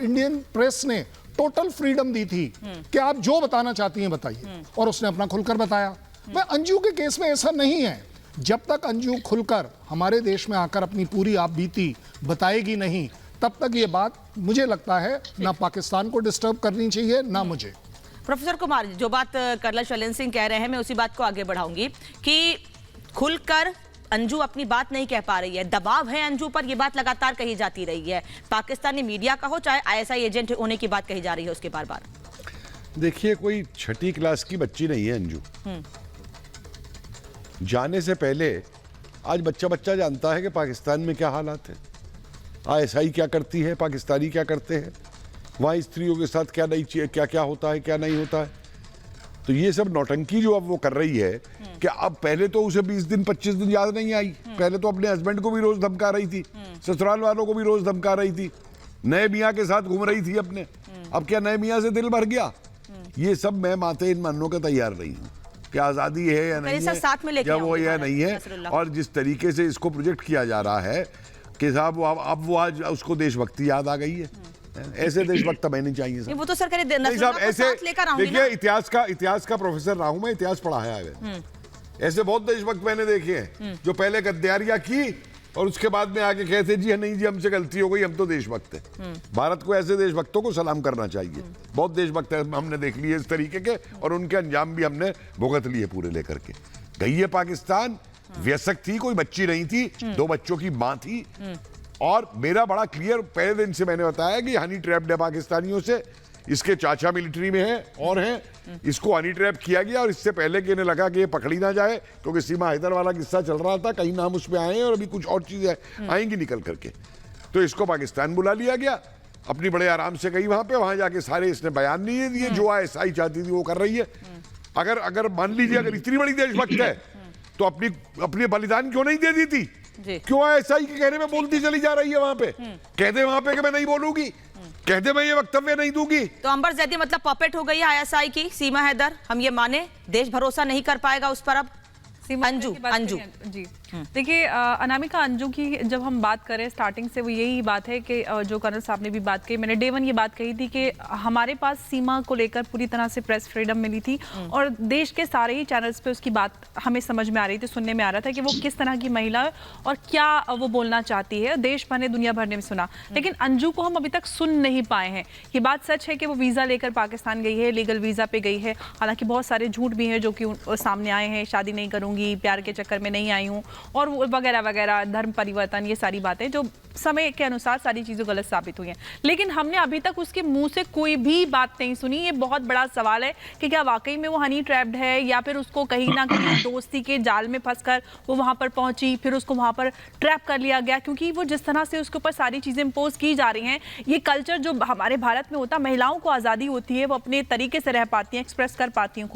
Indian press ने total freedom दी थी कि आप जो बताना चाहती हैं बताइए, और उसने अपना खुलकर बताया। मैं अंजू के केस में ऐसा नहीं है। जब तक अंजू खुलकर हमारे देश में आकर अपनी पूरी आप बीती बताएगी नहीं, तब तक ये बात मुझे लगता है ना पाकिस्तान को डिस्टर्ब करनी चाहिए ना मुझे। प्रोफेसर कुमार, जो बात कर्नल शैलेंद्र सिंह कह रहे हैं, मैं उसी बात को आगे बढ़ाऊंगी कि खुलकर अंजू अपनी बात नहीं कह पा रही है, दबाव है अंजू पर, यह बात लगातार कही जाती रही है। पाकिस्तानी मीडिया का हो चाहे आईएसआई एजेंट होने की बात कही जा रही है उसके बार बार। देखिए, कोई छठी क्लास की बच्ची नहीं है अंजू। जाने से पहले आज बच्चा बच्चा जानता है कि पाकिस्तान में क्या हालात है, आईएसआई क्या करती है, पाकिस्तानी क्या करते हैं, वहाँ स्त्रियों के साथ क्या नहीं, क्या क्या होता है, क्या नहीं होता है। तो ये सब नौटंकी जो अब वो कर रही है कि अब पहले तो उसे 20 दिन 25 दिन याद नहीं आई, पहले तो अपने हस्बैंड को भी रोज धमका रही थी, ससुराल वालों को भी रोज धमका रही थी, नए मियाँ के साथ घूम रही थी अपने। अब क्या नए मियाँ से दिल भर गया? ये सब मैं माते इन मानने का तैयार नहीं हूँ कि आजादी है या नहीं है, साथ में या वो या नहीं है। और जिस तरीके से इसको प्रोजेक्ट किया जा रहा है कि साहब अब वो आज उसको देशभक्ति याद आ गई है, ऐसे देशभक्त हमें नहीं चाहिए। वो तो सर कह नहीं साहब, ऐसे देखिए, इतिहास का प्रोफेसर रहा हूं मैं, इतिहास पढ़ाया है। ऐसे बहुत देशभक्त मैंने देखे हैं जो पहले गद्दारियां की और उसके बाद में आके कहते जी नहीं जी हमसे गलती हो गई, हम तो देशभक्त हैं। भारत को ऐसे देशभक्तों को सलाम करना चाहिए। बहुत देशभक्त हमने देख लिए इस तरीके के, और उनके अंजाम भी हमने भुगत लिए पूरे लेकर के। गई है पाकिस्तान, वयस्क थी, कोई बच्ची नहीं थी, 2 बच्चों की मां थी। और मेरा बड़ा क्लियर पहले दिन से मैंने बताया कि हनी ट्रैप्ड है पाकिस्तानियों से, इसके चाचा मिलिट्री में हैं और हैं, इसको हनी ट्रैप किया गया। और इससे पहले कि इन्हें लगा कि ये पकड़ी ना जाए, क्योंकि सीमा हैदर वाला किस्सा चल रहा था, कहीं नाम उसमें आए हैं और अभी कुछ और चीजें आएंगी निकल करके, तो इसको पाकिस्तान बुला लिया गया। अपनी बड़े आराम से गई वहां जाके सारे इसने बयान नहीं दिए जो आईएसआई चाहती थी वो कर रही है। अगर मान लीजिए अगर इतनी बड़ी देशभक्त है तो अपनी बलिदान क्यों नहीं दे दी थी? क्यों आईएसआई के कहने में बोलती चली जा रही है? वहां पे कह दे वहां पे कि मैं नहीं बोलूंगी, कह दे मैं ये वक्तव्य नहीं दूंगी। तो अंबर जैदी मतलब पपेट हो गई है आईएसआई की सीमा हैदर, हम ये माने, देश भरोसा नहीं कर पाएगा उस पर अब। अंजू जी देखिए, अनामिका, अंजू की जब हम बात करें स्टार्टिंग से वो यही बात है कि जो कर्नल साहब ने भी बात कही, मैंने डे 1 ये बात कही थी कि हमारे पास सीमा को लेकर पूरी तरह से प्रेस फ्रीडम मिली थी और देश के सारे ही चैनल्स पे उसकी बात हमें समझ में आ रही थी, सुनने में आ रहा था कि वो किस तरह की महिला है और क्या वो बोलना चाहती है। देश भर ने, दुनिया भर ने भी सुना, लेकिन अंजू को हम अभी तक सुन नहीं पाए हैं। ये बात सच है कि वो वीज़ा लेकर पाकिस्तान गई है, लीगल वीज़ा पे गई है, हालांकि बहुत सारे झूठ भी हैं जो कि सामने आए हैं, शादी नहीं करूंगी, प्यार के चक्कर में नहीं आई हूँ और वगैरह वगैरह, धर्म परिवर्तन, ये सारी बातें जो समय के अनुसार सारी चीजें गलत साबित हुई हैं। लेकिन हमने अभी तक उसके मुंह से कोई भी बात नहीं सुनी। ये बहुत बड़ा सवाल है कि क्या वाकई में वो हनी ट्रैप्ड है या फिर उसको कहीं ना कहीं दोस्ती के जाल में फंसकर वो वहां पर पहुंची, फिर उसको वहां पर ट्रैप कर लिया गया। क्योंकि वो जिस तरह से उसके ऊपर सारी चीजें इम्पोज की जा रही हैं, ये कल्चर जो हमारे भारत में होता, महिलाओं को आज़ादी होती है, वो अपने तरीके से रह पाती हैं, एक्सप्रेस कर पाती हैं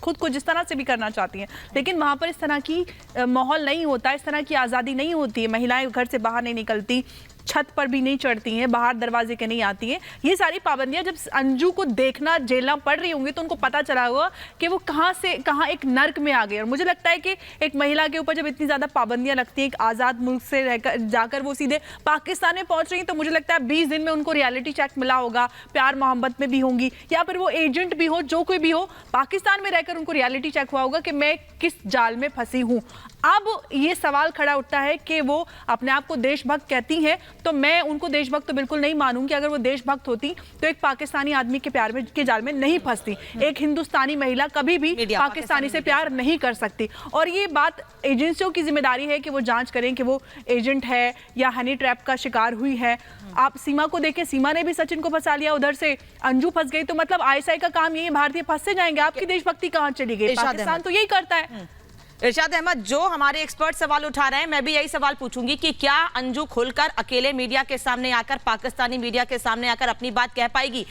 खुद को जिस तरह से भी करना चाहती हैं, लेकिन वहां पर इस तरह की माहौल नहीं होता, इस तरह की आज़ादी नहीं होती है। महिलाएं घर से बाहर नहीं निकलती, छत पर भी नहीं चढ़ती हैं, बाहर दरवाजे के नहीं आती हैं। ये सारी पाबंदियां जब अंजू को देखना, झेलना पड़ रही होंगी, तो उनको पता चला होगा कि वो कहां से कहां एक नर्क में आ गए। और मुझे लगता है कि एक महिला के ऊपर जब इतनी ज्यादा पाबंदियां लगती हैं, एक आजाद मुल्क से रहकर जाकर वो सीधे पाकिस्तान में पहुंच रही हैं, तो मुझे लगता है 20 दिन में उनको रियलिटी चेक मिला होगा, प्यार मोहब्बत में भी होंगी, या फिर वो एजेंट भी हो, जो कोई भी हो, पाकिस्तान में रहकर उनको रियलिटी चेक हुआ होगा कि मैं किस जाल में फंसी हूं। अब ये सवाल खड़ा उठता है कि वो अपने आप को देशभक्त कहती हैं, तो मैं उनको देशभक्त तो बिल्कुल नहीं मानूंगी। अगर वो देशभक्त होती तो एक पाकिस्तानी आदमी के प्यार में के जाल में नहीं फंसती। एक हिंदुस्तानी महिला कभी भी पाकिस्तानी से प्यार नहीं कर सकती। और ये बात एजेंसियों की जिम्मेदारी है कि वो जांच करें कि वो एजेंट है या हनी ट्रैप का शिकार हुई है। आप सीमा को देखें, सीमा ने भी सचिन को फंसा लिया, उधर से अंजू फंस गई, तो मतलब आईएसआई का काम यही, भारतीय फंसते जाएंगे। आपकी देशभक्ति कहां चली गई? पाकिस्तान तो यही करता है। इरशाद अहमद, जो हमारे एक्सपर्ट सवाल उठा रहे हैं, मैं भी यही सवाल पूछूंगी कि क्या अंजू खुलकर अकेले मीडिया के सामने आकर, पाकिस्तानी मीडिया के सामने आकर अपनी बात कह पाएगी?